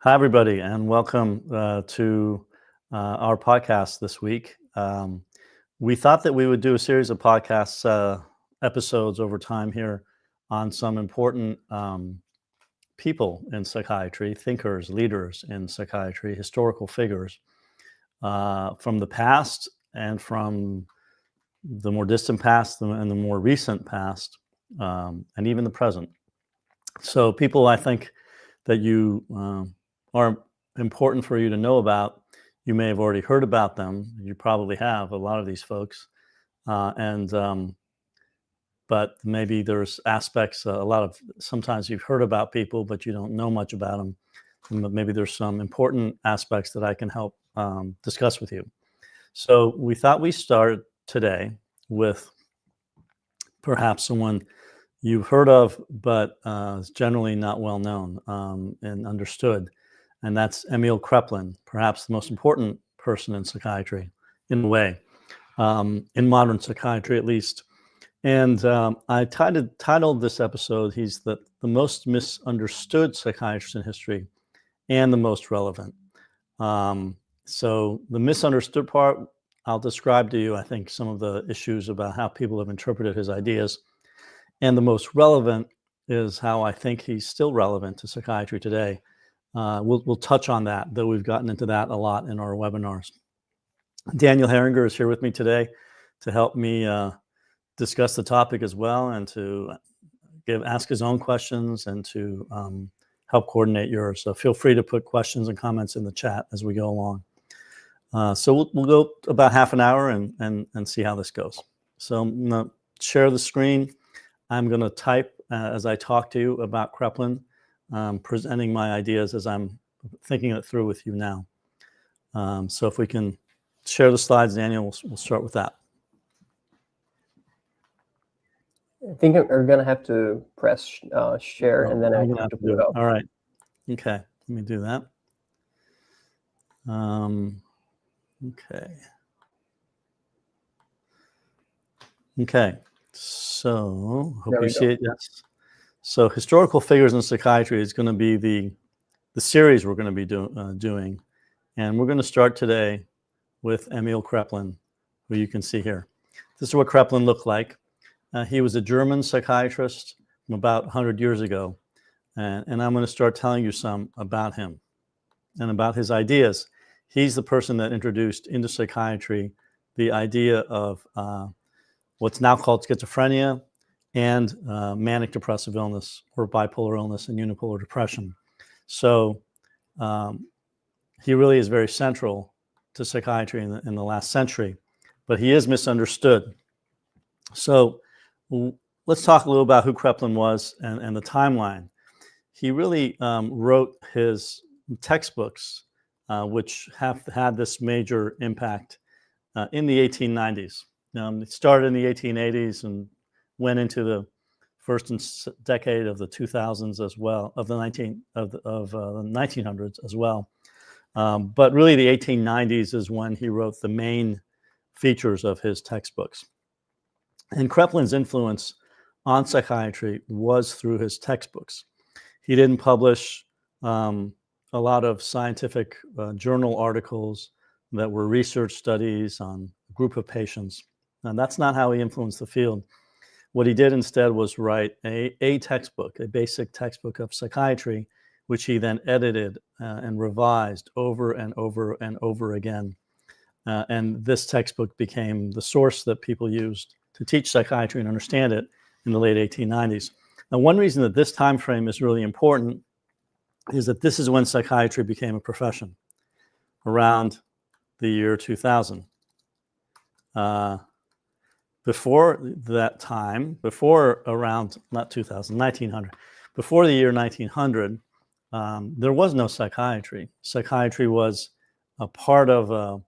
Hi, everybody, and welcome to our podcast this week. We thought that we would do a series of podcasts episodes over time here on some important people in psychiatry, thinkers, leaders in psychiatry, historical figures from the past and from the more distant past and the more recent past, and even the present. So people I think that you are important for you to know about. You may have already heard about them. You probably have, a lot of these folks. But maybe there's aspects, sometimes you've heard about people, but you don't know much about them. And maybe there's some important aspects that I can help discuss with you. So we thought we start today with perhaps someone you've heard of, but is generally not well known and understood. And that's Emil Kraepelin, perhaps the most important person in psychiatry, in a way, in modern psychiatry at least. And I titled this episode, he's the most misunderstood psychiatrist in history and the most relevant. So the misunderstood part, I'll describe to you, I think, some of the issues about how people have interpreted his ideas. And the most relevant is how I think he's still relevant to psychiatry today. We'll touch on that, though we've gotten into that a lot in our webinars. Daniel Heringer is here with me today to help me discuss the topic as well, and to ask his own questions and to help coordinate yours. So feel free to put questions and comments in the chat as we go along. So we'll go about half an hour and see how this goes. So I'm going to share the screen. I'm going to type as I talk to you about Kraepelin, presenting my ideas as I'm thinking it through with you now. So if we can share the slides, Daniel, we'll start with that. I think we're going to have to press share, and then I have to put it up. All right. Okay. Let me do that. Okay. Okay. So hope you see it. Yes. So historical figures in psychiatry is going to be the series we're going to be doing. And we're going to start today with Emil Kraepelin, who you can see here. This is what Kraepelin looked like. He was a German psychiatrist from about 100 years ago. And I'm going to start telling you some about him and about his ideas. He's the person that introduced into psychiatry the idea of what's now called schizophrenia and manic-depressive illness, or bipolar illness and unipolar depression. So he really is very central to psychiatry in the last century, but he is misunderstood. So let's talk a little about who Kraepelin was and the timeline. He really wrote his textbooks, which have had this major impact in the 1890s. It started in the 1880s and went into the first decade of the 2000s as well, of the 1900s as well. But really, the 1890s is when he wrote the main features of his textbooks. And Kraepelin's influence on psychiatry was through his textbooks. He didn't publish a lot of scientific journal articles that were research studies on a group of patients. And that's not how he influenced the field. What he did instead was write a textbook, a basic textbook of psychiatry, which he then edited and revised over and over and over again. And this textbook became the source that people used to teach psychiatry and understand it in the late 1890s. Now, one reason that this time frame is really important is that this is when psychiatry became a profession, around the year 2000. Before that time, before around, not 2000, 1900, before the year 1900, there was no psychiatry. Psychiatry was a part of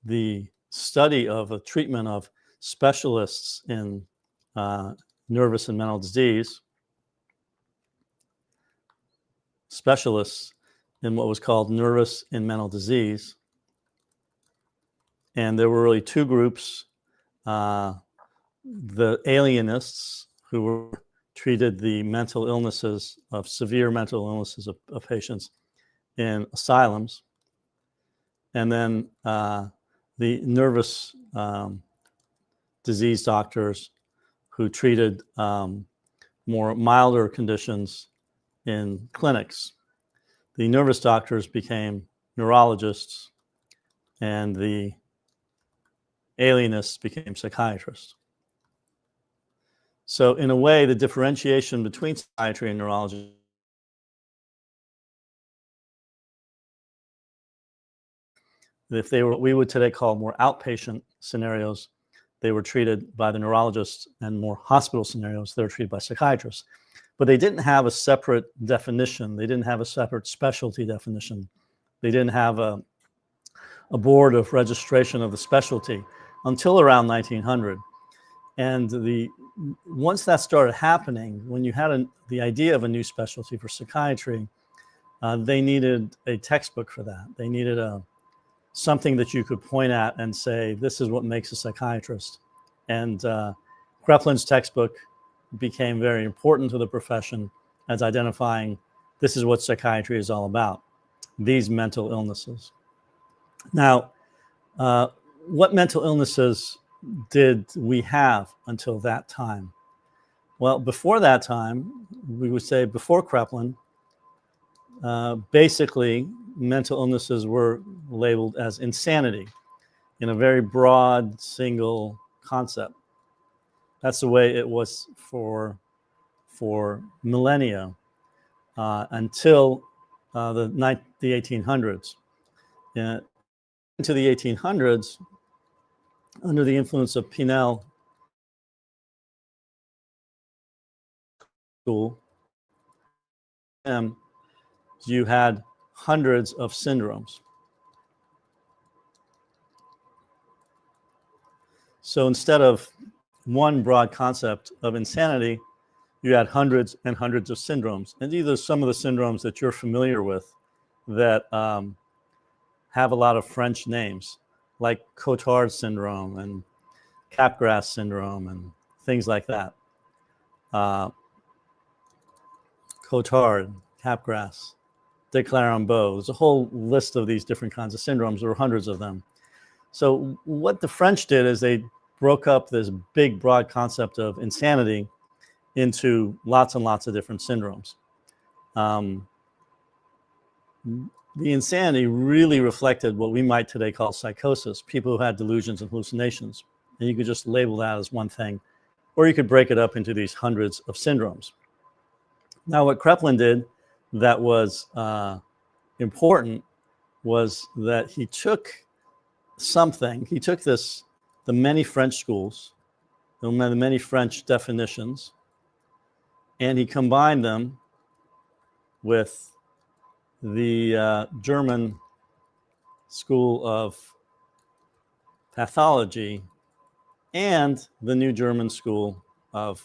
the study of a treatment of specialists in nervous and mental disease, specialists in what was called nervous and mental disease. And there were really two groups, the alienists, who treated the mental illnesses of severe mental illnesses of patients, in asylums, and then the nervous disease doctors who treated more milder conditions in clinics. The nervous doctors became neurologists, and the alienists became psychiatrists. So in a way, the differentiation between psychiatry and neurology, if they were what we would today call more outpatient scenarios, they were treated by the neurologists, and more hospital scenarios, they were treated by psychiatrists. But they didn't have a separate definition. They didn't have a separate specialty definition. They didn't have a board of registration of the specialty until around 1900. And once that started happening, when you had the idea of a new specialty for psychiatry, they needed a textbook for that. They needed something that you could point at and say, this is what makes a psychiatrist. And Kraepelin's textbook became very important to the profession as identifying, this is what psychiatry is all about, these mental illnesses. Now, what mental illnesses did we have until that time? Well, before that time, we would say before Kraepelin, basically mental illnesses were labeled as insanity in a very broad single concept. That's the way it was for millennia until the 1800s. Into the 1800s, under the influence of Pinel school, you had hundreds of syndromes. So instead of one broad concept of insanity, you had hundreds and hundreds of syndromes. And these are some of the syndromes that you're familiar with that have a lot of French names, like Cotard syndrome and Capgras syndrome and things like that. Cotard, Capgras, de Clerambault. There's a whole list of these different kinds of syndromes. There were hundreds of them. So what the French did is they broke up this big, broad concept of insanity into lots and lots of different syndromes. The insanity really reflected what we might today call psychosis, people who had delusions and hallucinations. And you could just label that as one thing, or you could break it up into these hundreds of syndromes. Now, what Kraepelin did that was important was that he took the many French schools, the many French definitions, and he combined them with the German School of Pathology and the New German School of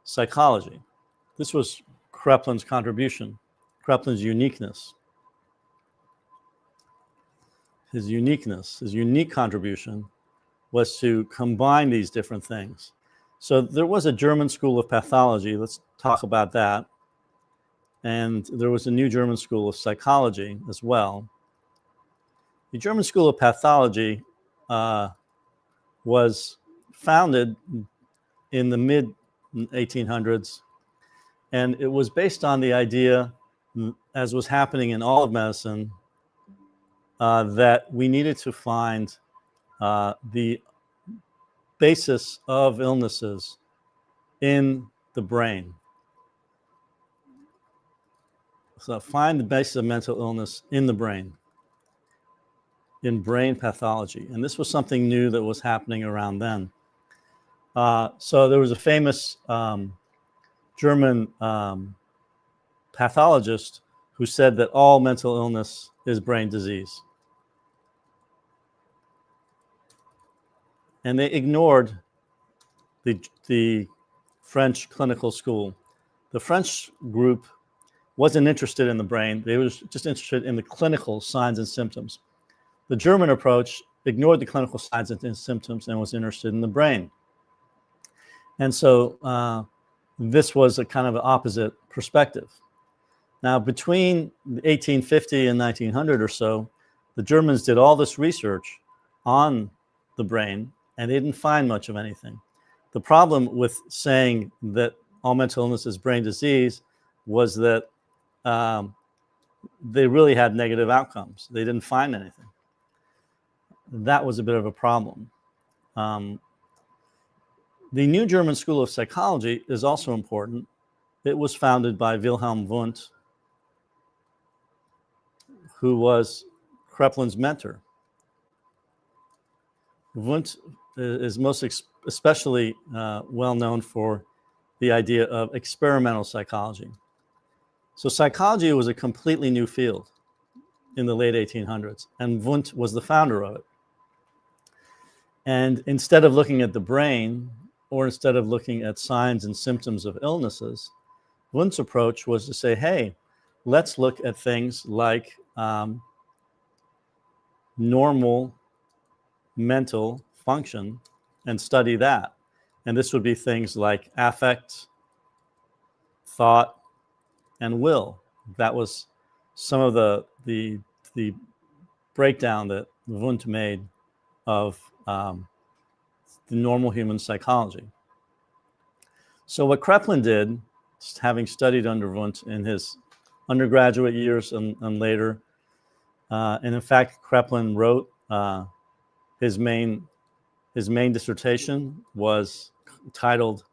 Psychology. This was Kraepelin's contribution, Kraepelin's uniqueness. His unique contribution was to combine these different things. So there was a German School of Pathology, let's talk about that. And there was a New German School of Psychology as well. The German School of Pathology was founded in the mid-1800s, and it was based on the idea, as was happening in all of medicine, that we needed to find the basis of illnesses in the brain. So find the basis of mental illness in the brain, in brain pathology. And this was something new that was happening around then. So there was a famous German pathologist who said that all mental illness is brain disease. And they ignored the French clinical school. The French group wasn't interested in the brain. They were just interested in the clinical signs and symptoms. The German approach ignored the clinical signs and symptoms and was interested in the brain. And so this was a kind of an opposite perspective. Now, between 1850 and 1900 or so, the Germans did all this research on the brain, and they didn't find much of anything. The problem with saying that all mental illness is brain disease was that they really had negative outcomes. They didn't find anything. That was a bit of a problem. The New German School of Psychology is also important. It was founded by Wilhelm Wundt, who was Kraepelin's mentor. Wundt is most especially well known for the idea of experimental psychology. So psychology was a completely new field in the late 1800s, and Wundt was the founder of it. And instead of looking at the brain, or instead of looking at signs and symptoms of illnesses, Wundt's approach was to say, hey, let's look at things like normal mental function and study that. And this would be things like affect, thought, and will. That was some of the breakdown that Wundt made of the normal human psychology. So what Kraepelin did, having studied under Wundt in his undergraduate years and later, and in fact, Kraepelin wrote his main dissertation was titled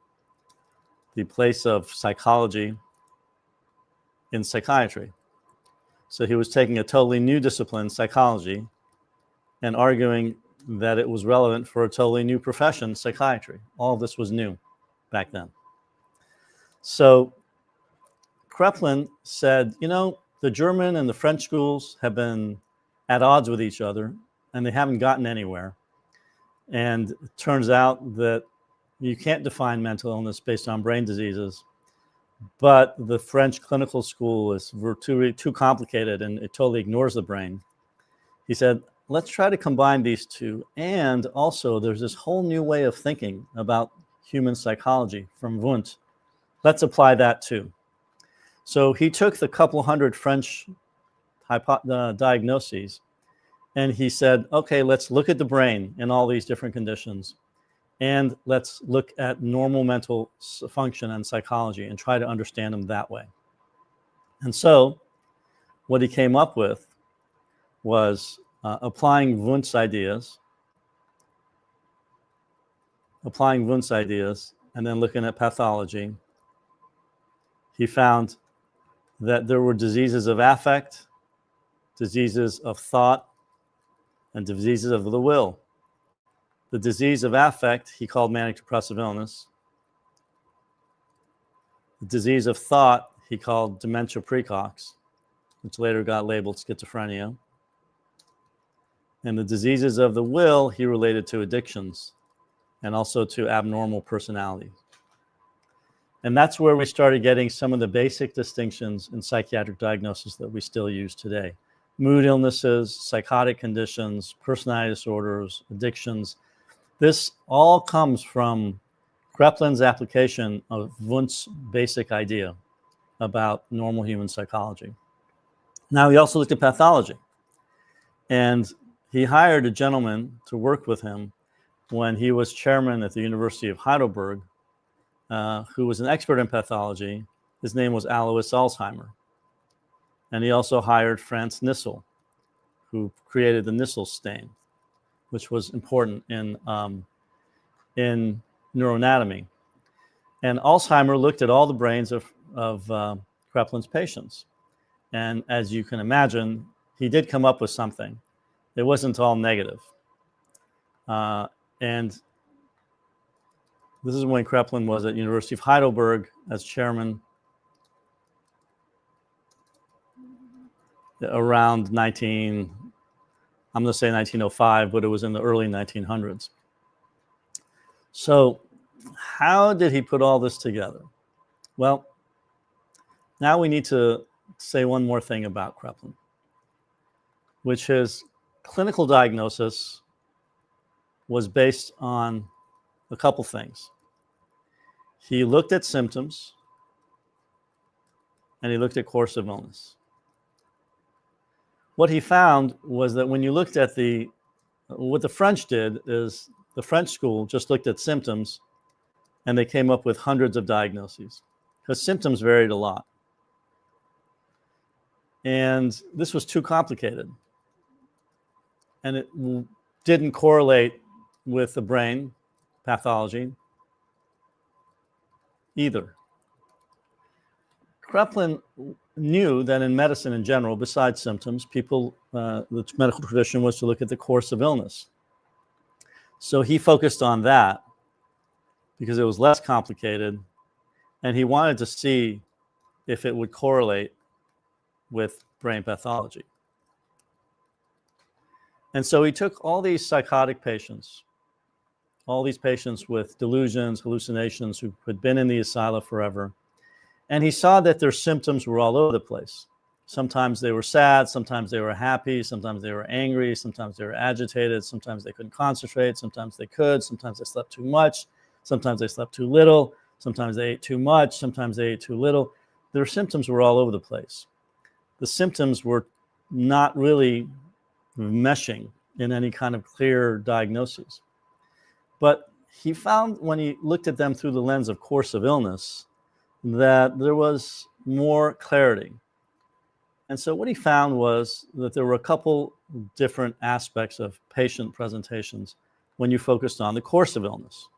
"The Place of Psychology in Psychiatry." So he was taking a totally new discipline, psychology, and arguing that it was relevant for a totally new profession, psychiatry. All of this was new back then. So Kraepelin said, you know, the German and the French schools have been at odds with each other, and they haven't gotten anywhere. And it turns out that you can't define mental illness based on brain diseases, but the French clinical school is too complicated and it totally ignores the brain. He said, let's try to combine these two. And also there's this whole new way of thinking about human psychology from Wundt. Let's apply that too. So he took the couple hundred French diagnoses and he said, okay, let's look at the brain in all these different conditions. And let's look at normal mental function and psychology and try to understand them that way. And so what he came up with was applying Wundt's ideas, and then looking at pathology. He found that there were diseases of affect, diseases of thought, and diseases of the will. The disease of affect he called manic-depressive illness. The disease of thought he called dementia praecox, which later got labeled schizophrenia. And the diseases of the will he related to addictions and also to abnormal personality. And that's where we started getting some of the basic distinctions in psychiatric diagnosis that we still use today. Mood illnesses, psychotic conditions, personality disorders, addictions. This all comes from Kraepelin's application of Wundt's basic idea about normal human psychology. Now, he also looked at pathology. And he hired a gentleman to work with him when he was chairman at the University of Heidelberg, who was an expert in pathology. His name was Alois Alzheimer. And he also hired Franz Nissl, who created the Nissl stain, which was important in neuroanatomy. And Alzheimer looked at all the brains of Kraepelin's patients. And as you can imagine, he did come up with something. It wasn't all negative. And this is when Kraepelin was at University of Heidelberg as chairman around I'm going to say 1905, but it was in the early 1900s. So how did he put all this together? Well, now we need to say one more thing about Kraepelin, which is clinical diagnosis was based on a couple things. He looked at symptoms, and he looked at course of illness. What he found was that when you looked at what the French did is the French school just looked at symptoms and they came up with hundreds of diagnoses because symptoms varied a lot. And this was too complicated. And it didn't correlate with the brain pathology either. Kraepelin knew that in medicine in general, besides symptoms, the medical tradition was to look at the course of illness. So he focused on that because it was less complicated, and he wanted to see if it would correlate with brain pathology. And so he took all these psychotic patients, all these patients with delusions, hallucinations who had been in the asylum forever, and he saw that their symptoms were all over the place. Sometimes they were sad, sometimes they were happy, sometimes they were angry, sometimes they were agitated, sometimes they couldn't concentrate, sometimes they could, sometimes they slept too much, sometimes they slept too little, sometimes they ate too much, sometimes they ate too little. Their symptoms were all over the place. The symptoms were not really meshing in any kind of clear diagnosis. But he found when he looked at them through the lens of course of illness that there was more clarity. And so what he found was that there were a couple different aspects of patient presentations when you focused on the course of illness.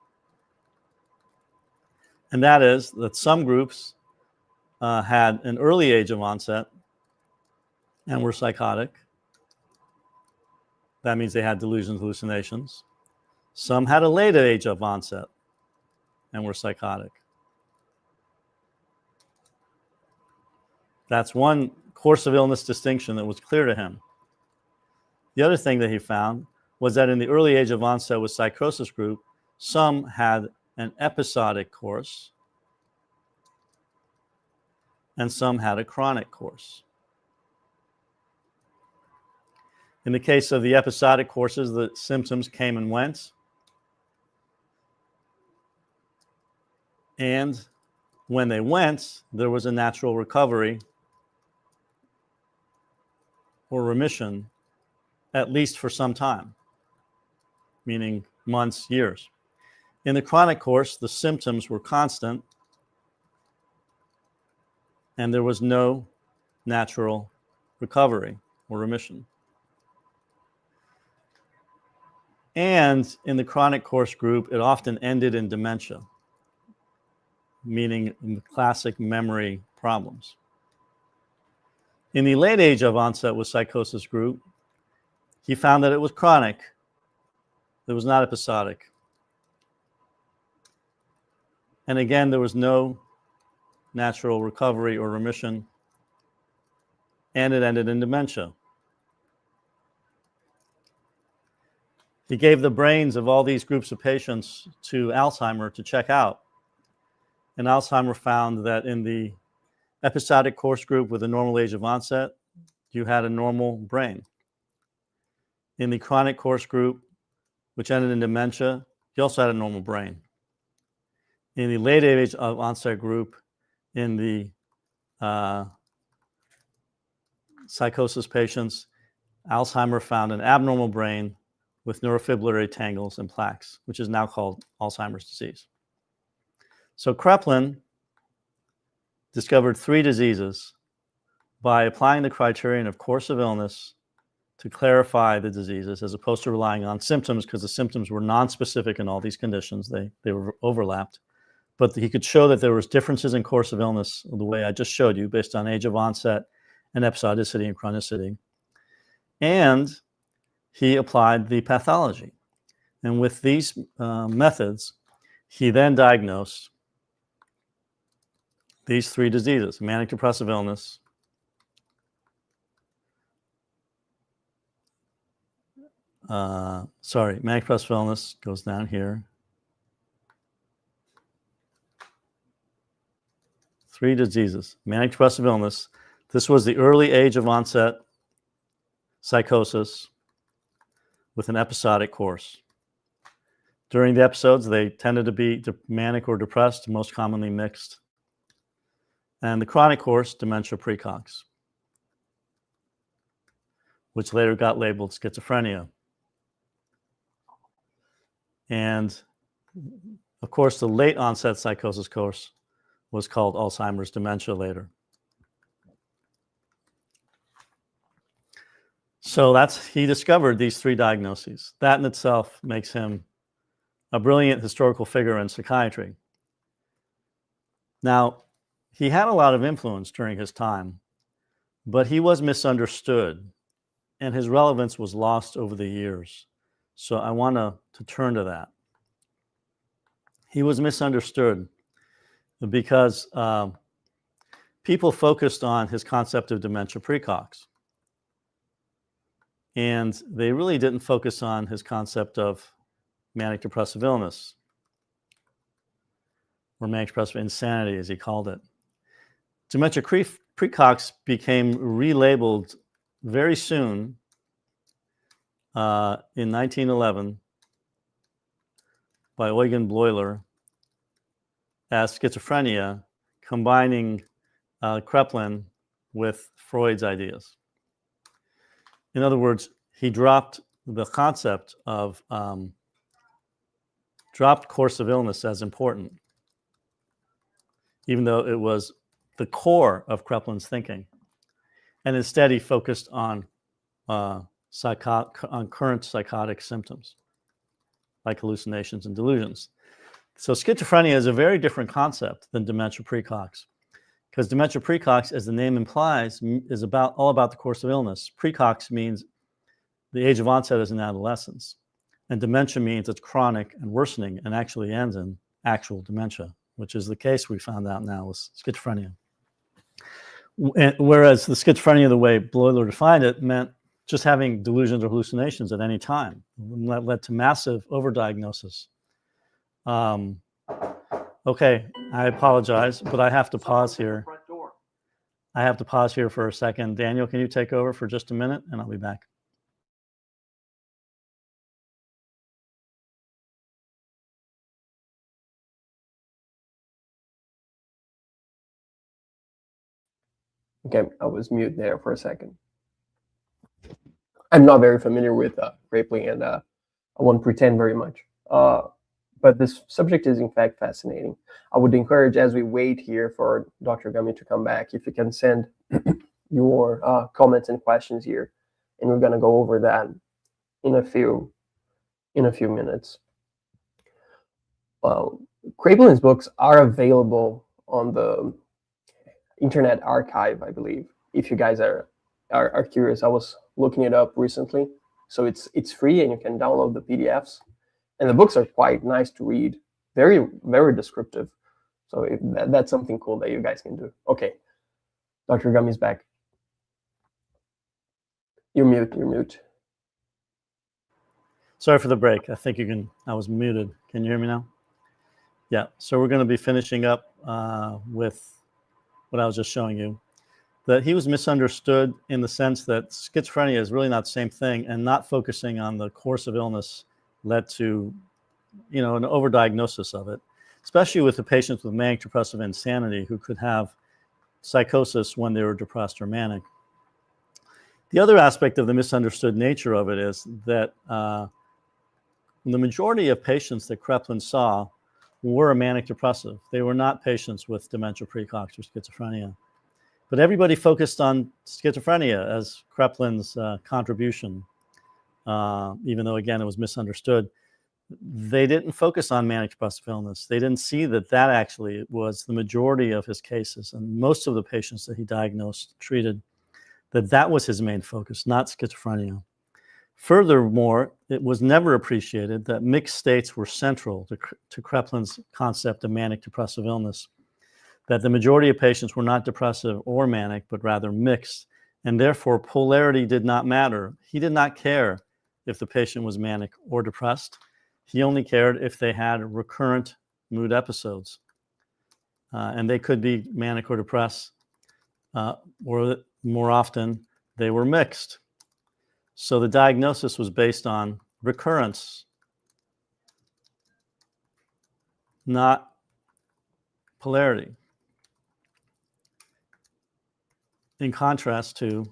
And that is that some groups had an early age of onset and were psychotic. That means they had delusions, hallucinations. Some had a late age of onset and were psychotic. That's one course of illness distinction that was clear to him. The other thing that he found was that in the early age of onset with psychosis group, some had an episodic course and some had a chronic course. In the case of the episodic courses, the symptoms came and went. And when they went, there was a natural recovery or remission, at least for some time, meaning months, years. In the chronic course, the symptoms were constant and there was no natural recovery or remission. And in the chronic course group, it often ended in dementia, meaning classic memory problems. In the late age of onset with psychosis group, he found that it was chronic. It was not episodic. And again, there was no natural recovery or remission, and it ended in dementia. He gave the brains of all these groups of patients to Alzheimer to check out. And Alzheimer found that in the episodic course group with a normal age of onset, you had a normal brain. In the chronic course group, which ended in dementia, you also had a normal brain. In the late age of onset group, in the psychosis patients, Alzheimer found an abnormal brain with neurofibrillary tangles and plaques, which is now called Alzheimer's disease. So Kraepelin discovered 3 diseases by applying the criterion of course of illness to clarify the diseases as opposed to relying on symptoms, because the symptoms were non-specific in all these conditions. They were overlapped. But he could show that there was differences in course of illness the way I just showed you based on age of onset and episodicity and chronicity. And he applied the pathology. And with these methods, he then diagnosed these 3 diseases: manic-depressive illness, manic-depressive illness goes down here. 3 diseases: manic-depressive illness. This was the early age of onset psychosis with an episodic course. During the episodes, they tended to be manic or depressed, most commonly mixed. and the chronic course, dementia precox, which later got labeled schizophrenia. And of course, the late onset psychosis course was called Alzheimer's dementia later. So he discovered these 3 diagnoses. That in itself makes him a brilliant historical figure in psychiatry. Now, he had a lot of influence during his time, but he was misunderstood, and his relevance was lost over the years. So I want to turn to that. He was misunderstood because people focused on his concept of dementia precox. And they really didn't focus on his concept of manic-depressive illness, or manic-depressive insanity, as he called it. Dementia precox became relabeled very soon in 1911 by Eugen Bleuler as schizophrenia, combining Kraepelin with Freud's ideas. In other words, he dropped the concept of dropped course of illness as important, even though it was the core of Kraepelin's thinking. And instead, he focused on current psychotic symptoms, like hallucinations and delusions. So schizophrenia is a very different concept than dementia precox, because dementia precox, as the name implies, is all about the course of illness. Precox means the age of onset is in adolescence, and dementia means it's chronic and worsening and actually ends in actual dementia, which is the case we found out now with schizophrenia. Whereas the schizophrenia, the way Bleuler defined it, meant just having delusions or hallucinations at any time. That led to massive overdiagnosis. Okay, I apologize, but I have to pause here. I have to pause here for a second. Daniel, can you take over for just a minute, and I'll be back. Okay, I was mute there for a second. I'm not very familiar with Kraepelin, and I won't pretend very much. But this subject is in fact fascinating. I would encourage, as we wait here for Dr. Ghaemi to come back, if you can send your comments and questions here, and we're going to go over that in a few minutes. Kraepelin's books are available on the Internet Archive, I believe. If you guys are curious, I was looking it up recently. So it's free, and you can download the PDFs. And the books are quite nice to read, very, very descriptive. So that's something cool that you guys can do. Okay, Dr. Ghaemi's back. You're mute. Sorry for the break. I think I was muted. Can you hear me now? Yeah, so we're going to be finishing up with what I was just showing you, that he was misunderstood in the sense that schizophrenia is really not the same thing, and not focusing on the course of illness led to, an overdiagnosis of it, especially with the patients with manic depressive insanity who could have psychosis when they were depressed or manic. The other aspect of the misunderstood nature of it is that the majority of patients that Kraepelin saw were manic depressive. They were not patients with dementia precox or schizophrenia. But everybody focused on schizophrenia as Kraepelin's contribution, even though, again, it was misunderstood. They didn't focus on manic depressive illness. They didn't see that actually was the majority of his cases, and most of the patients that he diagnosed, treated, that was his main focus, not schizophrenia. Furthermore, it was never appreciated that mixed states were central to Kraepelin's concept of manic depressive illness, that the majority of patients were not depressive or manic, but rather mixed, and therefore polarity did not matter. He did not care if the patient was manic or depressed. He only cared if they had recurrent mood episodes, and they could be manic or depressed, or more often, they were mixed. So the diagnosis was based on recurrence, not polarity. in contrast to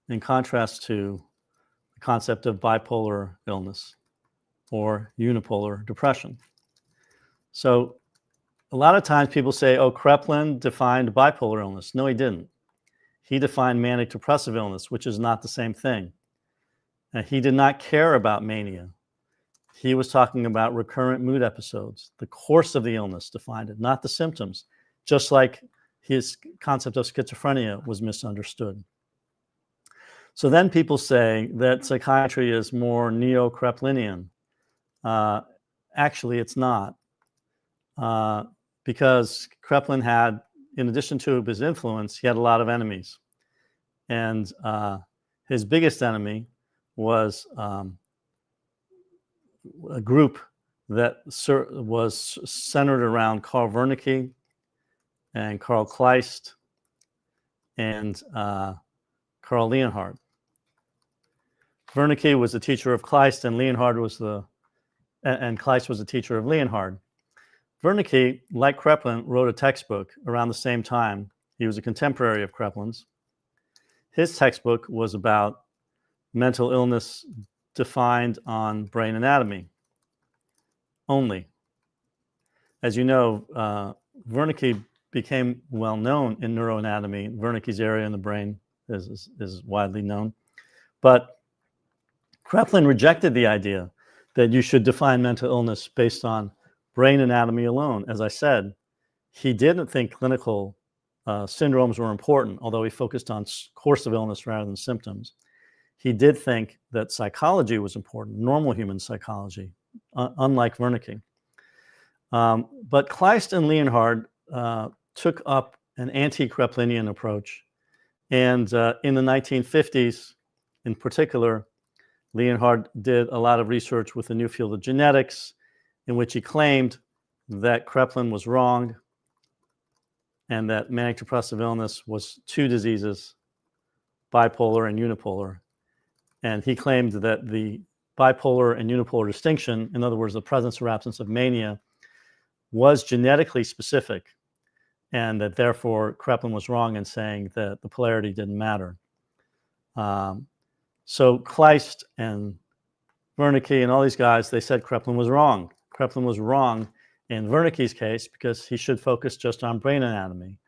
the concept of bipolar illness or unipolar depression. So a lot of times people say, oh, Kraepelin defined bipolar illness. No, he didn't. He defined manic-depressive illness, which is not the same thing. And he did not care about mania. He was talking about recurrent mood episodes. The course of the illness defined it, not the symptoms, just like his concept of schizophrenia was misunderstood. So then people say that psychiatry is more neo-Kraepelinian. Actually, it's not. Because Kraepelin had, in addition to his influence, he had a lot of enemies. And his biggest enemy was a group that was centered around Karl Wernicke and Karl Kleist and Karl Leonhard. Wernicke was the teacher of Kleist, and Kleist was the teacher of Leonhard. Wernicke, like Kraepelin, wrote a textbook around the same time. He was a contemporary of Kraepelin's. His textbook was about mental illness defined on brain anatomy only. As you know, Wernicke became well known in neuroanatomy. Wernicke's area in the brain is widely known. But Kraepelin rejected the idea that you should define mental illness based on brain anatomy alone. As I said, he didn't think clinical syndromes were important, although he focused on course of illness rather than symptoms. He did think that psychology was important, normal human psychology, unlike Wernicke. But Kleist and Leonhard took up an anti-Kraepelinian approach. And in the 1950s, in particular, Leonhard did a lot of research with the new field of genetics, in which he claimed that Kraepelin was wrong and that manic-depressive illness was two diseases, bipolar and unipolar. And he claimed that the bipolar and unipolar distinction, in other words, the presence or absence of mania, was genetically specific, and that therefore Kraepelin was wrong in saying that the polarity didn't matter. So Kleist and Wernicke and all these guys, they said Kraepelin was wrong. Kraepelin was wrong in Wernicke's case because he should focus just on brain anatomy.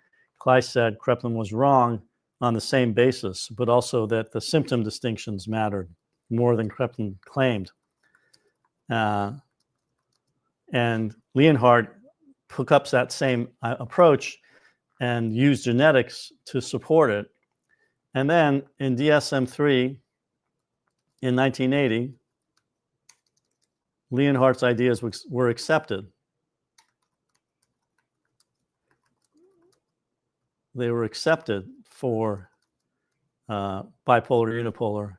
Kleist said Kraepelin was wrong on the same basis, but also that the symptom distinctions mattered more than Kraepelin claimed. And Leonhard took up that same approach and used genetics to support it. And then in DSM-3 in 1980, Leonhard's ideas were accepted. They were accepted for bipolar, unipolar,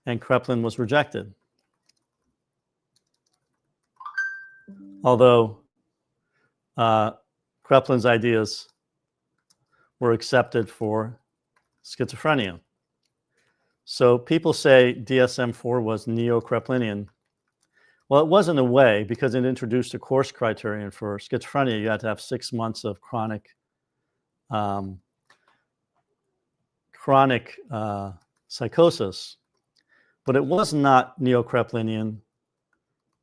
and Kraepelin was rejected. Although Kraepelin's ideas were accepted for schizophrenia. So people say DSM-4 was neo-Kraepelinian. Well, it was in a way because it introduced a course criterion for schizophrenia. You had to have 6 months of chronic psychosis. But it was not neo-Kraepelinian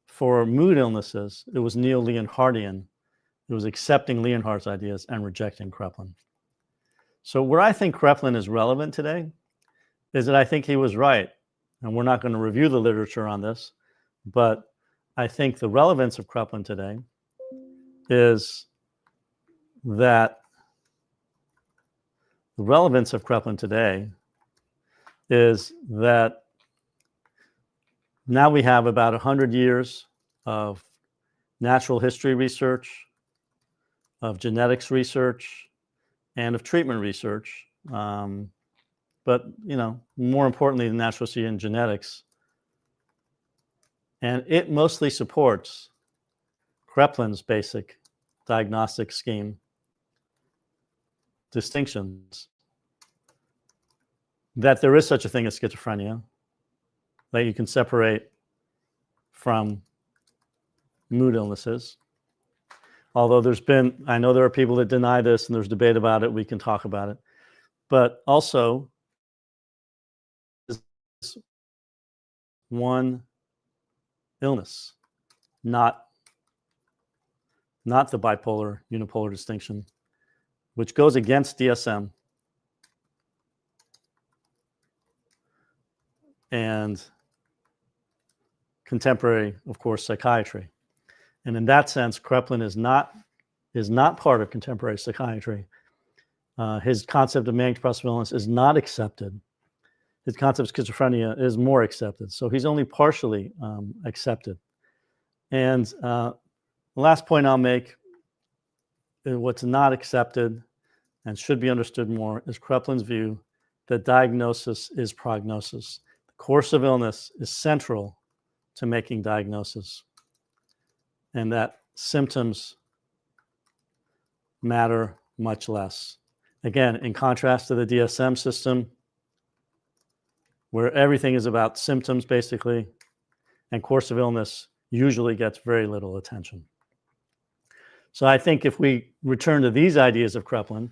for mood illnesses. It was neo-Leonhardian. It was accepting Leonhard's ideas and rejecting Kraepelin. So where I think Kraepelin is relevant today is that I think he was right. And we're not going to review the literature on this, but I think the relevance of Kraepelin today is that now we have about 100 years of natural history research, of genetics research, and of treatment research. But, more importantly, the natural history and genetics. And it mostly supports Kraepelin's basic diagnostic scheme distinctions, that there is such a thing as schizophrenia, that you can separate from mood illnesses, Although I know there are people that deny this and there's debate about it, we can talk about it. But also, one illness, not the bipolar unipolar distinction, which goes against DSM and contemporary, of course, psychiatry. And in that sense, Kraepelin is not part of contemporary psychiatry. His concept of manic-depressive illness is not accepted. His concept of schizophrenia is more accepted. So he's only partially accepted. And the last point I'll make, what's not accepted and should be understood more, is Kraepelin's view that diagnosis is prognosis. The course of illness is central to making diagnosis, and that symptoms matter much less. Again, in contrast to the DSM system, where everything is about symptoms, basically, and course of illness usually gets very little attention. So I think if we return to these ideas of Kraepelin,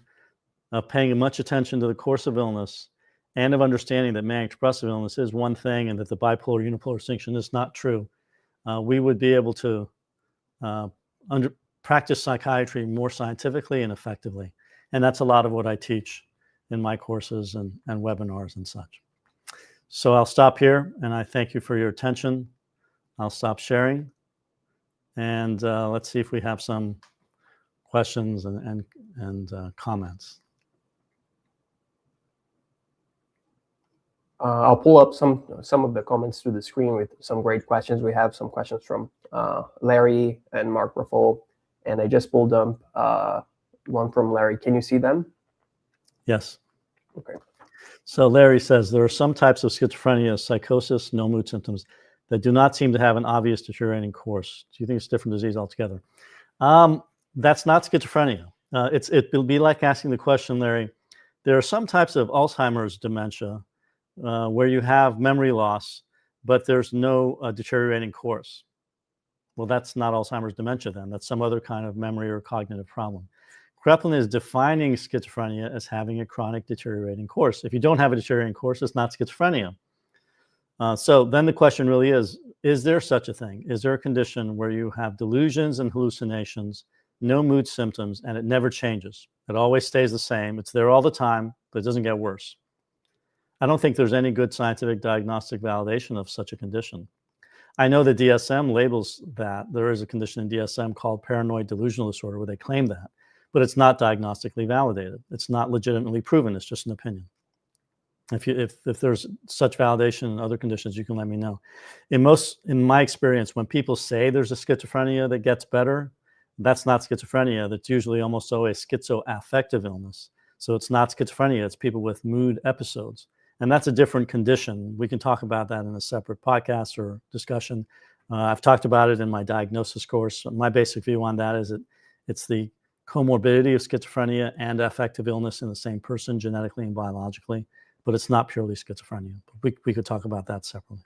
of paying much attention to the course of illness and of understanding that manic-depressive illness is one thing and that the bipolar unipolar distinction is not true, we would be able to practice psychiatry more scientifically and effectively. And that's a lot of what I teach in my courses and webinars and such. So I'll stop here, and I thank you for your attention. I'll stop sharing, and let's see if we have some questions and comments. I'll pull up some of the comments through the screen with some great questions. We have some questions from Larry and Mark Ruffalo, and I just pulled up one from Larry. Can you see them? Yes. Okay. So Larry says, there are some types of schizophrenia, psychosis, no mood symptoms, that do not seem to have an obvious deteriorating course. Do you think it's a different disease altogether? That's not schizophrenia. It'll be like asking the question, Larry, there are some types of Alzheimer's dementia where you have memory loss, but there's no deteriorating course. Well, that's not Alzheimer's dementia then. That's some other kind of memory or cognitive problem. Kraepelin is defining schizophrenia as having a chronic deteriorating course. If you don't have a deteriorating course, it's not schizophrenia. So then the question really is there such a thing? Is there a condition where you have delusions and hallucinations, no mood symptoms, and it never changes? It always stays the same. It's there all the time, but it doesn't get worse. I don't think there's any good scientific diagnostic validation of such a condition. I know the DSM labels that. There is a condition in DSM called paranoid delusional disorder where they claim that, but it's not diagnostically validated. It's not legitimately proven. It's just an opinion. If there's such validation in other conditions, you can let me know. In my experience, when people say there's a schizophrenia that gets better, that's not schizophrenia. That's usually almost always schizoaffective illness. So it's not schizophrenia. It's people with mood episodes. And that's a different condition. We can talk about that in a separate podcast or discussion. I've talked about it in my diagnosis course. My basic view on that is it's the comorbidity of schizophrenia and affective illness in the same person, genetically and biologically, but it's not purely schizophrenia. We could talk about that separately.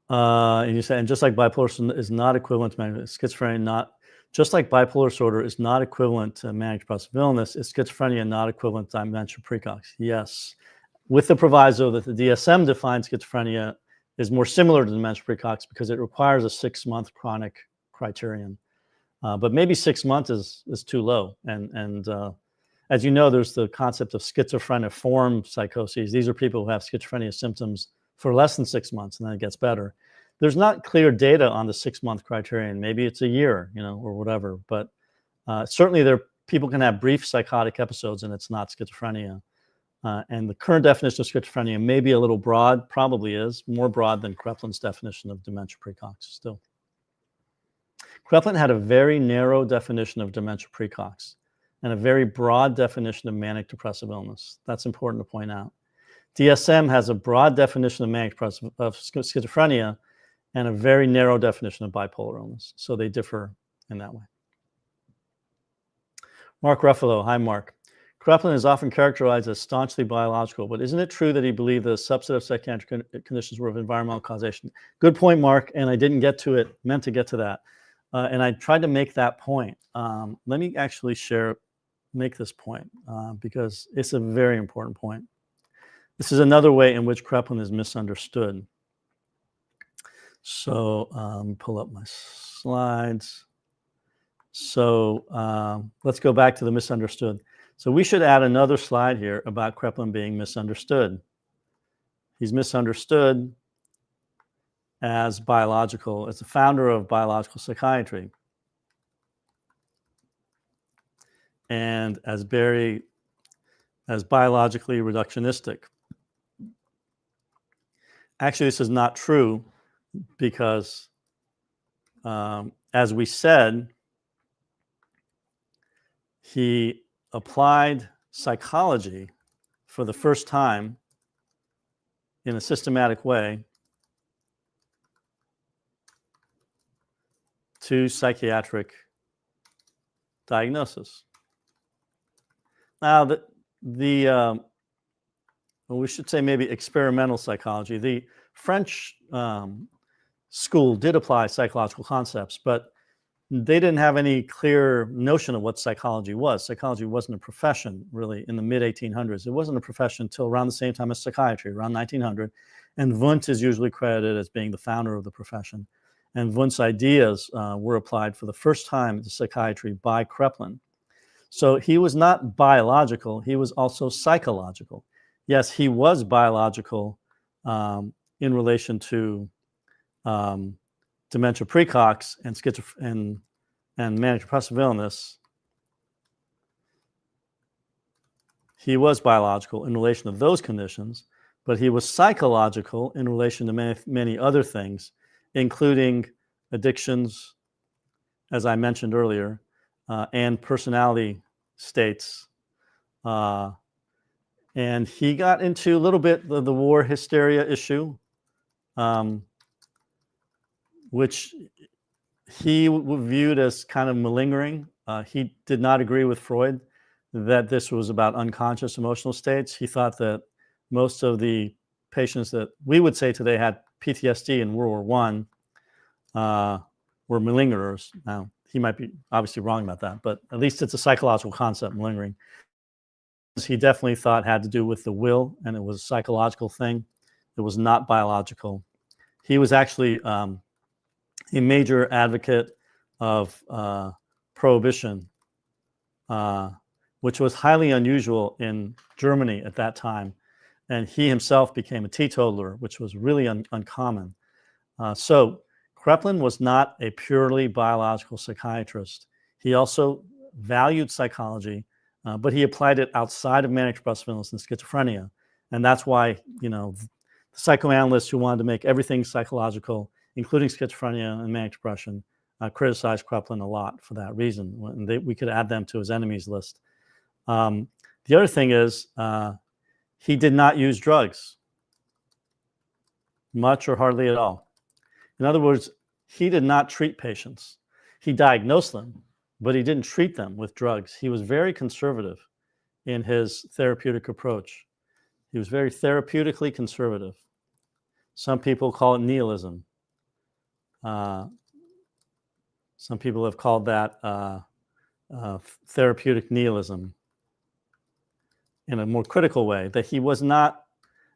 And you say, and just like bipolar is not equivalent to schizophrenia, just like bipolar disorder is not equivalent to manic-depressive illness, is schizophrenia not equivalent to dementia precox? Yes, with the proviso that the DSM defines schizophrenia is more similar to dementia precox because it requires a 6-month chronic criterion. But maybe 6 months is too low. And as you know, there's the concept of schizophreniform psychoses. These are people who have schizophrenia symptoms for less than 6 months, and then it gets better. There's not clear data on the 6-month criterion. Maybe it's a year, or whatever. But certainly people can have brief psychotic episodes, and it's not schizophrenia. And the current definition of schizophrenia may be a little broad, probably is, more broad than Kraepelin's definition of dementia precox still. Kraepelin had a very narrow definition of dementia precox and a very broad definition of manic-depressive illness. That's important to point out. DSM has a broad definition of manic-depressive of schizophrenia and a very narrow definition of bipolar illness. So they differ in that way. Mark Ruffalo, hi Mark. Kraepelin is often characterized as staunchly biological, but isn't it true that he believed that a subset of psychiatric conditions were of environmental causation? Good point, Mark, and I didn't get to it, meant to get to that. And I tried to make that point. Let me actually make this point because it's a very important point. This is another way in which Kraepelin is misunderstood. So pull up my slides. So let's go back to the misunderstood. So we should add another slide here about Kraepelin being misunderstood. He's misunderstood as biological, as the founder of biological psychiatry, and as biologically reductionistic. Actually, this is not true because, as we said, he applied psychology for the first time in a systematic way to psychiatric diagnosis. Now, well, we should say maybe experimental psychology. The French school did apply psychological concepts, but they didn't have any clear notion of what psychology was. Psychology wasn't a profession, really, in the mid-1800s. It wasn't a profession until around the same time as psychiatry, around 1900. And Wundt is usually credited as being the founder of the profession. And Wundt's ideas were applied for the first time to psychiatry by Kraepelin. So he was not biological, he was also psychological. Yes, he was biological in relation to dementia precox and manic-depressive illness. He was biological in relation to those conditions, but he was psychological in relation to many other things, including addictions, as I mentioned earlier, and personality states. And he got into a little bit the war hysteria issue, which he viewed as kind of malingering. He did not agree with Freud that this was about unconscious emotional states. He thought that most of the patients that we would say today had PTSD in World War I were malingerers. Now, he might be obviously wrong about that, but at least it's a psychological concept, malingering. He definitely thought had to do with the will, and it was a psychological thing. It was not biological. He was actually a major advocate of prohibition, which was highly unusual in Germany at that time. And he himself became a teetotaler, which was really uncommon. So Kraepelin was not a purely biological psychiatrist. He also valued psychology, but he applied it outside of manic-depressive illness and schizophrenia. And that's why, the psychoanalysts who wanted to make everything psychological, including schizophrenia and manic depression, criticized Kraepelin a lot for that reason. We could add them to his enemies list. The other thing is he did not use drugs, much or hardly at all. In other words, he did not treat patients. He diagnosed them, but he didn't treat them with drugs. He was very conservative in his therapeutic approach. He was very therapeutically conservative. Some people call it nihilism. Some people have called that therapeutic nihilism in a more critical way, that he was not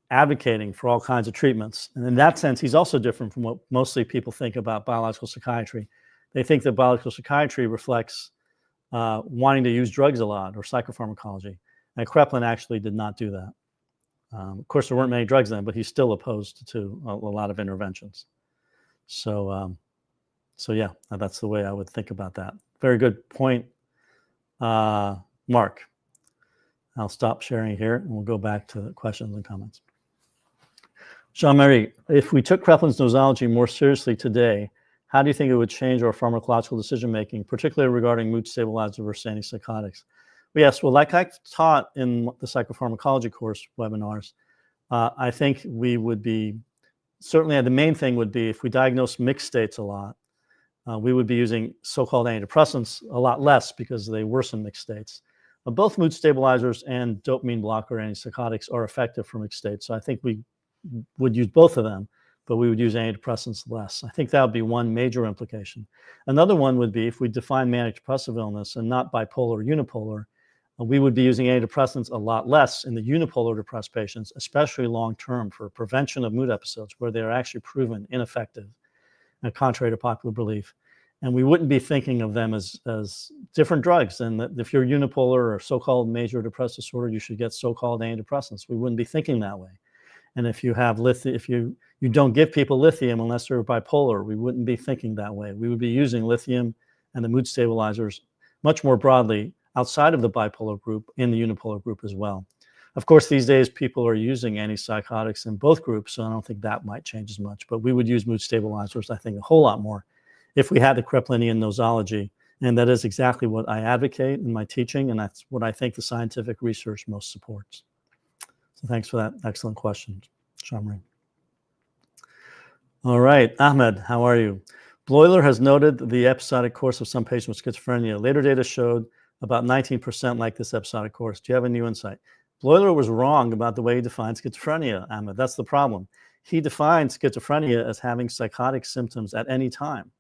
advocating for all kinds of treatments. And in that sense, he's also different from what mostly people think about biological psychiatry. They think that biological psychiatry reflects wanting to use drugs a lot or psychopharmacology. And Kraepelin actually did not do that. Of course, there weren't many drugs then, but he's still opposed to a lot of interventions. So yeah, that's the way I would think about that. Very good point, Mark. I'll stop sharing here and we'll go back to the questions and comments. Jean-Marie, if we took Kraepelin's nosology more seriously today, how do you think it would change our pharmacological decision-making, particularly regarding mood stabilizers versus antipsychotics? Yes, well, like I taught in the psychopharmacology course webinars, I think we would be, certainly the main thing would be if we diagnose mixed states a lot, we would be using so-called antidepressants a lot less because they worsen mixed states. Both mood stabilizers and dopamine blocker antipsychotics are effective for mixed states. So I think we would use both of them, but we would use antidepressants less. I think that would be one major implication. Another one would be if we define manic depressive illness and not bipolar or unipolar, we would be using antidepressants a lot less in the unipolar depressed patients, especially long-term for prevention of mood episodes where they're actually proven ineffective, contrary to popular belief. And we wouldn't be thinking of them as different drugs. And that if you're unipolar or so-called major depressive disorder, you should get so-called antidepressants. We wouldn't be thinking that way. And if you have if you don't give people lithium unless they're bipolar, we wouldn't be thinking that way. We would be using lithium and the mood stabilizers much more broadly outside of the bipolar group in the unipolar group as well. Of course, these days people are using antipsychotics in both groups, so I don't think that might change as much. But we would use mood stabilizers, I think, a whole lot more if we had the Kraepelinian nosology. And that is exactly what I advocate in my teaching, and that's what I think the scientific research most supports. So thanks for that excellent question, Shamri. All right, Ahmed, how are you? Bloiler has noted the episodic course of some patients with schizophrenia. Later data showed about 19% like this episodic course. Do you have a new insight? Bloiler was wrong about the way he defined schizophrenia, Ahmed. That's the problem. He defined schizophrenia as having psychotic symptoms at any time.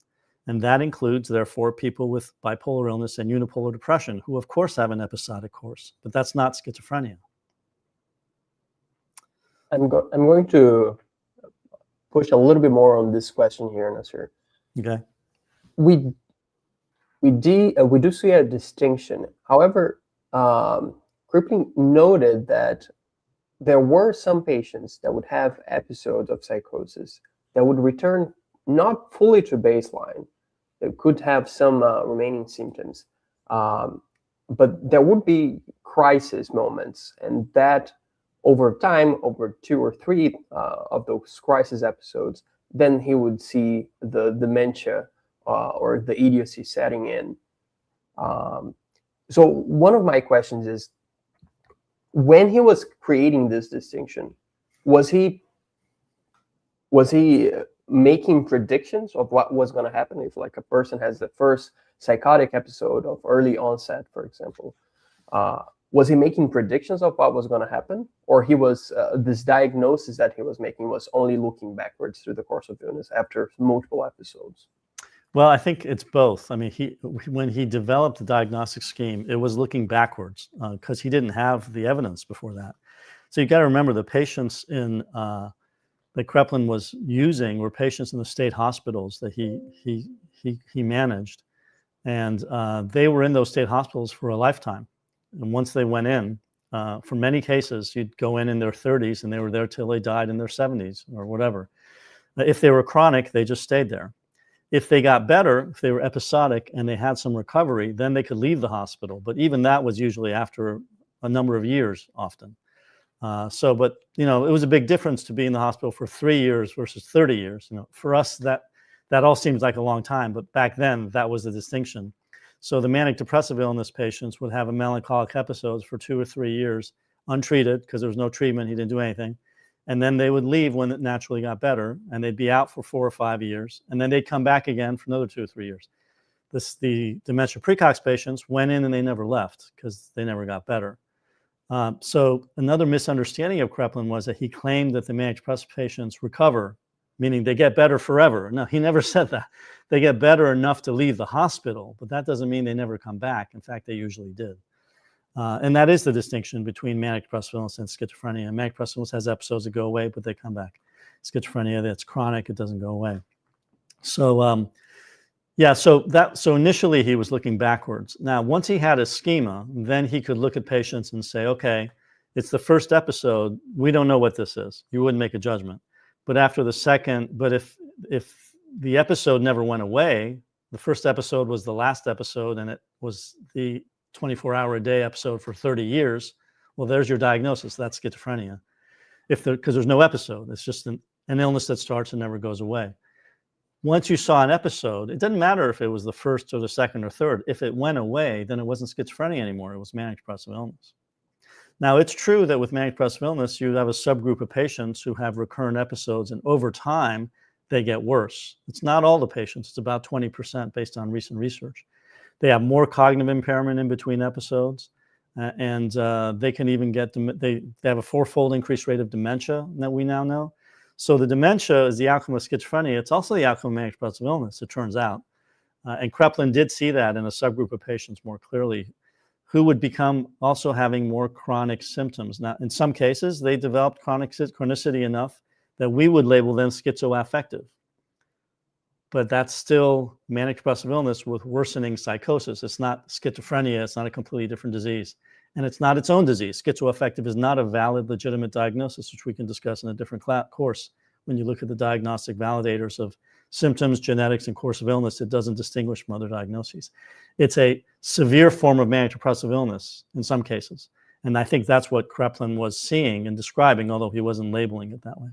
And that includes, therefore, people with bipolar illness and unipolar depression, who of course have an episodic course, but that's not schizophrenia. I'm going to push a little bit more on this question here, Nassir. Okay. We do see a distinction. However, Kraepelin noted that there were some patients that would have episodes of psychosis that would return not fully to baseline. They could have some remaining symptoms, but there would be crisis moments, and that over time, over 2 or 3 of those crisis episodes, then he would see the dementia or the idiocy setting in. So one of my questions is, when he was creating this distinction, was he making predictions of what was going to happen if, like, a person has the first psychotic episode of early onset, for example? Was he making predictions of what was going to happen, or he was this diagnosis that he was making was only looking backwards through the course of illness after multiple episodes? Well, I think it's both. I mean, when he developed the diagnostic scheme, it was looking backwards because he didn't have the evidence before that. So you got to remember the patients that Kraepelin was using were patients in the state hospitals that he managed, and they were in those state hospitals for a lifetime. And once they went in, for many cases, you'd go in their 30s and they were there till they died in their 70s or whatever. If they were chronic, they just stayed there. If they got better, if they were episodic and they had some recovery, then they could leave the hospital. But even that was usually after a number of years often. But, you know, it was a big difference to be in the hospital for 3 years versus 30 years. You know, for us, that all seems like a long time, but back then that was the distinction. So the manic depressive illness patients would have a melancholic episodes for 2 or 3 years untreated because there was no treatment. He didn't do anything. And then they would leave when it naturally got better, and they'd be out for 4 or 5 years. And then they'd come back again for another 2 or 3 years. The dementia precox patients went in and they never left because they never got better. So another misunderstanding of Kraepelin was that he claimed that the manic depressive patients recover, meaning they get better forever. No, he never said that. They get better enough to leave the hospital, but that doesn't mean they never come back. In fact, they usually did. And that is the distinction between manic depressive illness and schizophrenia. Manic depressive illness has episodes that go away, but they come back. Schizophrenia, that's chronic, it doesn't go away. So so initially he was looking backwards. Now, once he had a schema, then he could look at patients and say, okay, it's the first episode, we don't know what this is. You wouldn't make a judgment. But after the second, but if the episode never went away, the first episode was the last episode and it was the 24-hour-a-day episode for 30 years, well, there's your diagnosis. That's schizophrenia. Because there's no episode. It's just an illness that starts and never goes away. Once you saw an episode, it doesn't matter if it was the first or the second or third. If it went away, then it wasn't schizophrenia anymore. It was manic depressive illness. Now, it's true that with manic depressive illness, you have a subgroup of patients who have recurrent episodes, and over time, they get worse. It's not all the patients. It's about 20% based on recent research. They have more cognitive impairment in between episodes. They can even get, they have a 4-fold increased rate of dementia that we now know. So the dementia is the outcome of schizophrenia. It's also the outcome of manic depressive illness, it turns out. And Kraepelin did see that in a subgroup of patients more clearly, who would become also having more chronic symptoms. Now, in some cases, they developed chronicity enough that we would label them schizoaffective. But that's still manic depressive illness with worsening psychosis. It's not schizophrenia. It's not a completely different disease. And it's not its own disease. Schizoaffective is not a valid, legitimate diagnosis, which we can discuss in a different course. When you look at the diagnostic validators of symptoms, genetics, and course of illness, it doesn't distinguish from other diagnoses. It's a severe form of manic depressive illness in some cases. And I think that's what Kraepelin was seeing and describing, although he wasn't labeling it that way.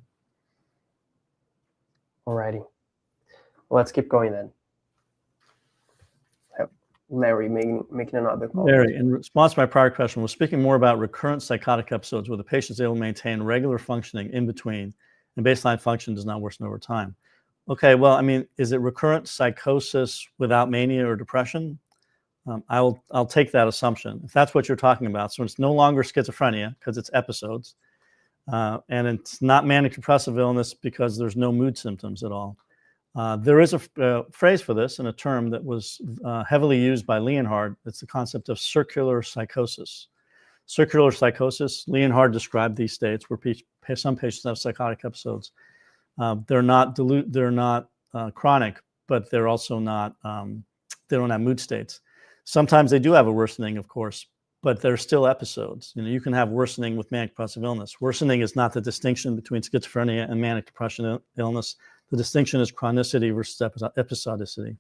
Alrighty. Let's keep going then. Larry making another call. Larry, in response to my prior question, was speaking more about recurrent psychotic episodes where the patient is able to maintain regular functioning in between and baseline function does not worsen over time. Okay, well, I mean, is it recurrent psychosis without mania or depression? I'll take that assumption. If that's what you're talking about, so it's no longer schizophrenia because it's episodes, and it's not manic depressive illness because there's no mood symptoms at all. There is a phrase for this and a term that was heavily used by Leonhard. It's the concept of circular psychosis. Circular psychosis, Leonhard described these states where some patients have psychotic episodes. They're not chronic, but they're also not, they don't have mood states. Sometimes they do have a worsening, of course, but they're still episodes. You know, you can have worsening with manic depressive illness. Worsening is not the distinction between schizophrenia and manic depression illness. The distinction is chronicity versus episodicity.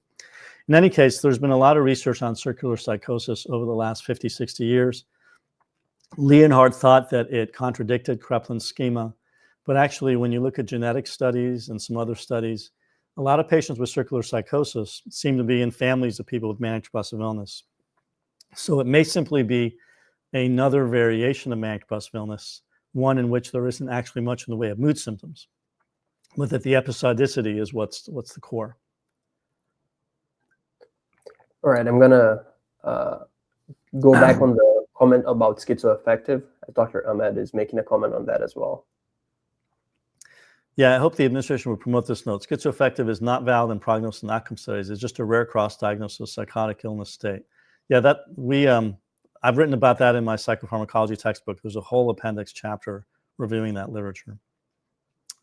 In any case, there's been a lot of research on circular psychosis over the last 50, 60 years. Leonhard thought that it contradicted Kraepelin's schema, but actually when you look at genetic studies and some other studies, a lot of patients with circular psychosis seem to be in families of people with manic depressive illness. So it may simply be another variation of manic depressive illness, one in which there isn't actually much in the way of mood symptoms, but that the episodicity is what's the core. All right, I'm gonna go back on the comment about schizoaffective. Dr. Ahmed is making a comment on that as well. Yeah, I hope the administration will promote this note. Schizoaffective is not valid in prognosis and outcome studies. It's just a rare cross-diagnosis of psychotic illness state. Yeah, that I've written about that in my psychopharmacology textbook. There's a whole appendix chapter reviewing that literature.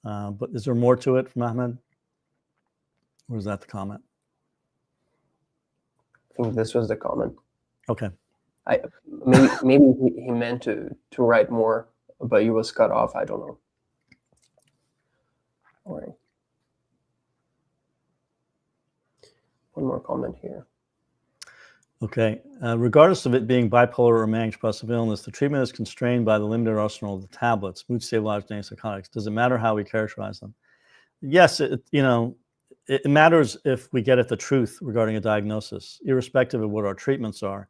But is there more to it from Ahmed? Or is that the comment? I think this was the comment. Okay. Maybe he meant to write more, but he was cut off. I don't know. All right. One more comment here. Okay. Regardless of it being bipolar or manic depressive illness, the treatment is constrained by the limited arsenal of the tablets, mood stabilizers, and antipsychotics. Does it matter how we characterize them? Yes, it matters if we get at the truth regarding a diagnosis, irrespective of what our treatments are.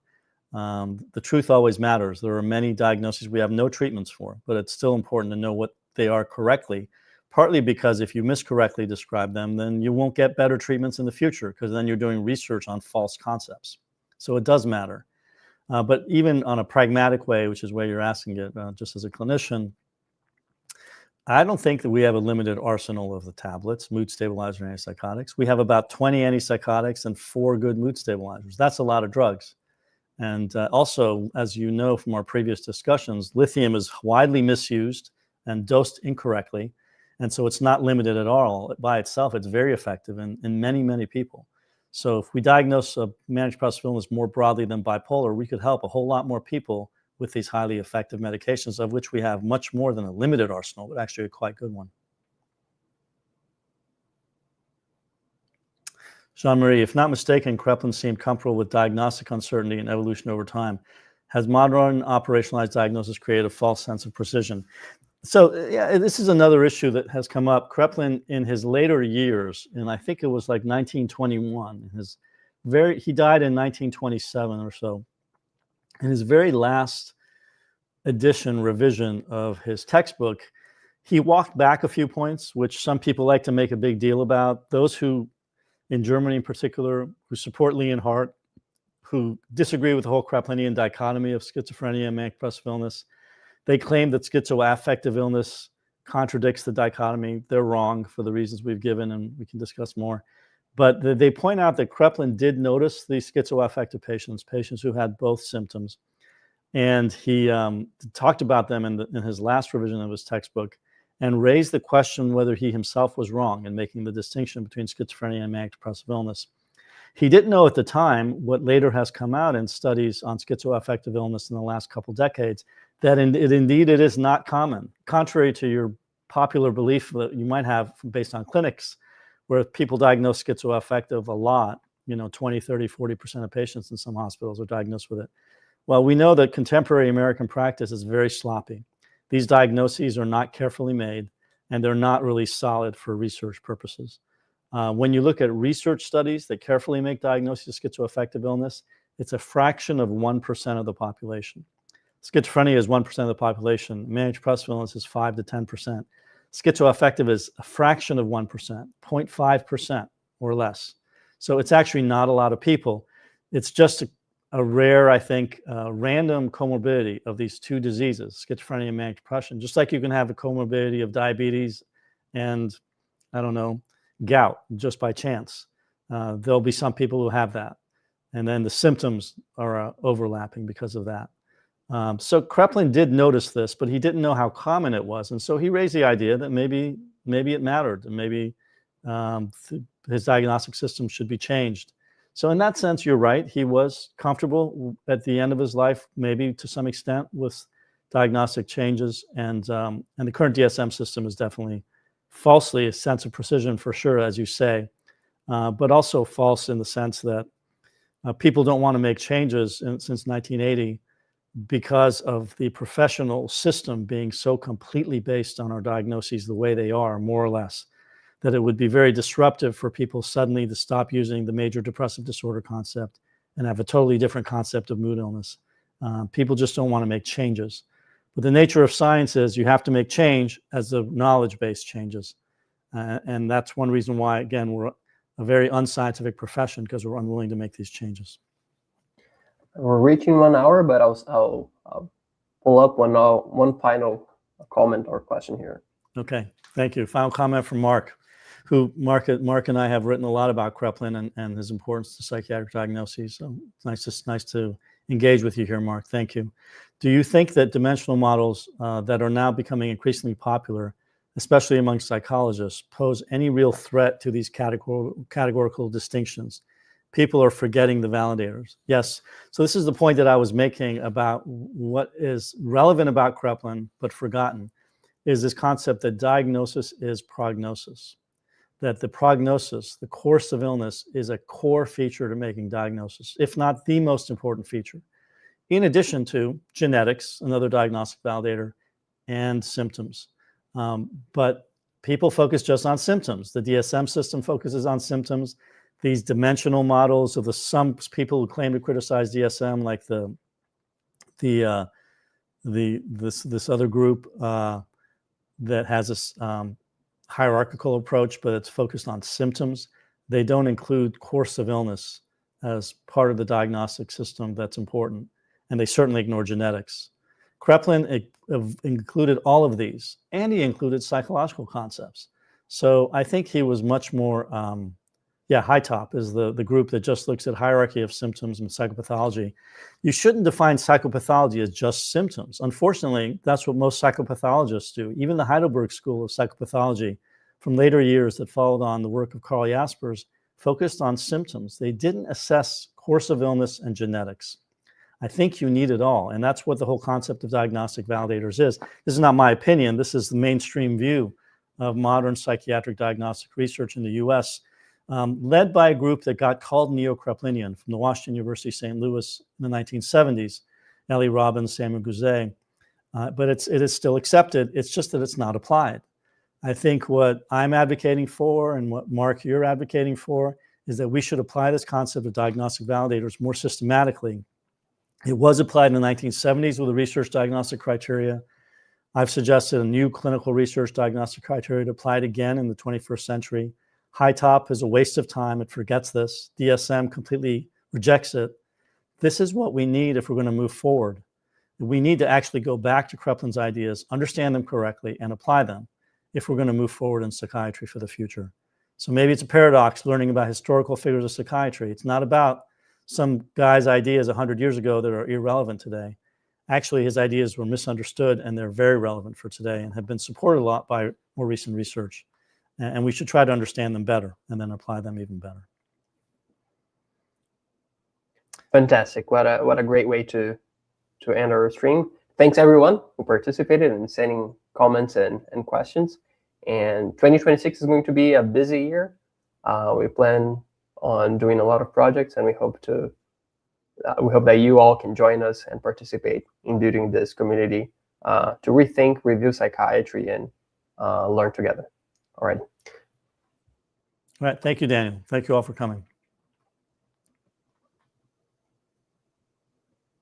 The truth always matters. There are many diagnoses we have no treatments for, but it's still important to know what they are correctly, partly because if you miscorrectly describe them, then you won't get better treatments in the future because then you're doing research on false concepts. So it does matter. But even on a pragmatic way, which is where you're asking it, just as a clinician, I don't think that we have a limited arsenal of the tablets, mood stabilizers, and antipsychotics. We have about 20 antipsychotics and 4 good mood stabilizers. That's a lot of drugs. And also, as you know from our previous discussions, lithium is widely misused and dosed incorrectly. And so it's not limited at all. By itself, it's very effective in many, many people. So if we diagnose a manic depressive illness more broadly than bipolar, we could help a whole lot more people with these highly effective medications, of which we have much more than a limited arsenal, but actually a quite good one. Jean-Marie, if not mistaken, Kraepelin seemed comfortable with diagnostic uncertainty and evolution over time. Has modern operationalized diagnosis created a false sense of precision? So yeah, this is another issue that has come up. Kraepelin in his later years, and I think it was like 1921, he died in 1927 or so. In his very last revision of his textbook, he walked back a few points, which some people like to make a big deal about. Those who, in Germany in particular, who support Leonhard, who disagree with the whole Kraepelinian dichotomy of schizophrenia and manic-depressive illness. They claim that schizoaffective illness contradicts the dichotomy. They're wrong for the reasons we've given, and we can discuss more. But they point out that Kraepelin did notice these schizoaffective patients who had both symptoms. And he talked about them in his last revision of his textbook and raised the question whether he himself was wrong in making the distinction between schizophrenia and manic-depressive illness. He didn't know at the time what later has come out in studies on schizoaffective illness in the last couple decades, that indeed it is not common, contrary to your popular belief that you might have based on clinics where people diagnose schizoaffective a lot, 20, 30, 40% of patients in some hospitals are diagnosed with it. Well, we know that contemporary American practice is very sloppy. These diagnoses are not carefully made, and they're not really solid for research purposes. When you look at research studies that carefully make diagnoses of schizoaffective illness, it's a fraction of 1% of the population. Schizophrenia is 1% of the population. Manic-depressive illness is 5 to 10%. Schizoaffective is a fraction of 1%, 0.5% or less. So it's actually not a lot of people. It's just a rare, I think, random comorbidity of these two diseases, schizophrenia and manic depression. Just like you can have a comorbidity of diabetes and, I don't know, gout just by chance. There'll be some people who have that. And then the symptoms are overlapping because of that. So Kraepelin did notice this, but he didn't know how common it was. And so he raised the idea that maybe it mattered, and maybe his diagnostic system should be changed. So in that sense, you're right. He was comfortable at the end of his life, maybe to some extent, with diagnostic changes. And the current DSM system is definitely falsely a sense of precision for sure, as you say, but also false in the sense that people don't want to make changes since 1980 because of the professional system being so completely based on our diagnoses the way they are, more or less, that it would be very disruptive for people suddenly to stop using the major depressive disorder concept and have a totally different concept of mood illness. People just don't want to make changes. But the nature of science is you have to make change as the knowledge base changes. And that's one reason why, again, we're a very unscientific profession, because we're unwilling to make these changes. We're reaching 1 hour, but I'll pull up one final comment or question here. Okay, thank you. Final comment from Mark, Mark and I have written a lot about Kraepelin and his importance to psychiatric diagnoses. So it's nice to engage with you here, Mark. Thank you. Do you think that dimensional models that are now becoming increasingly popular, especially among psychologists, pose any real threat to these categorical distinctions? People are forgetting the validators. Yes. So this is the point that I was making about what is relevant about Kraepelin, but forgotten, is this concept that diagnosis is prognosis. That the prognosis, the course of illness, is a core feature to making diagnosis, if not the most important feature, in addition to genetics, another diagnostic validator, and symptoms. But people focus just on symptoms. The DSM system focuses on symptoms. These dimensional models of some people who claim to criticize DSM, like this other group that has this hierarchical approach, but it's focused on symptoms. They don't include course of illness as part of the diagnostic system that's important, and they certainly ignore genetics. Kraepelin included all of these, and he included psychological concepts. So I think he was much more, high top is the group that just looks at hierarchy of symptoms and psychopathology. You shouldn't define psychopathology as just symptoms. Unfortunately, that's what most psychopathologists do. Even the Heidelberg School of Psychopathology from later years that followed on the work of Carl Jaspers focused on symptoms. They didn't assess course of illness and genetics. I think you need it all. And that's what the whole concept of diagnostic validators is. This is not my opinion. This is the mainstream view of modern psychiatric diagnostic research in the US, led by a group that got called Neo-Kraepelinian from the Washington University, St. Louis in the 1970s, Ellie Robbins, Samuel Gouze. But it is still accepted. It's just that it's not applied. I think what I'm advocating for and what, Mark, you're advocating for is that we should apply this concept of diagnostic validators more systematically. It was applied in the 1970s with the research diagnostic criteria. I've suggested a new clinical research diagnostic criteria to apply it again in the 21st century. High top is a waste of time. It forgets this. DSM completely rejects it. this is what we need if we're going to move forward. We need to actually go back to Kraepelin's ideas, understand them correctly, and apply them if we're going to move forward in psychiatry for the future. So maybe it's a paradox learning about historical figures of psychiatry. It's not about some guy's ideas 100 years ago that are irrelevant today. Actually, his ideas were misunderstood, and they're very relevant for today and have been supported a lot by more recent research. And we should try to understand them better and then apply them even better. Fantastic. What a great way to end our stream. Thanks everyone who participated and sending comments and questions. And 2026 is going to be a busy year. We plan on doing a lot of projects, and we hope that you all can join us and participate in building this community to rethink, review psychiatry, and learn together. All right. All right. Thank you, Daniel. Thank you all for coming.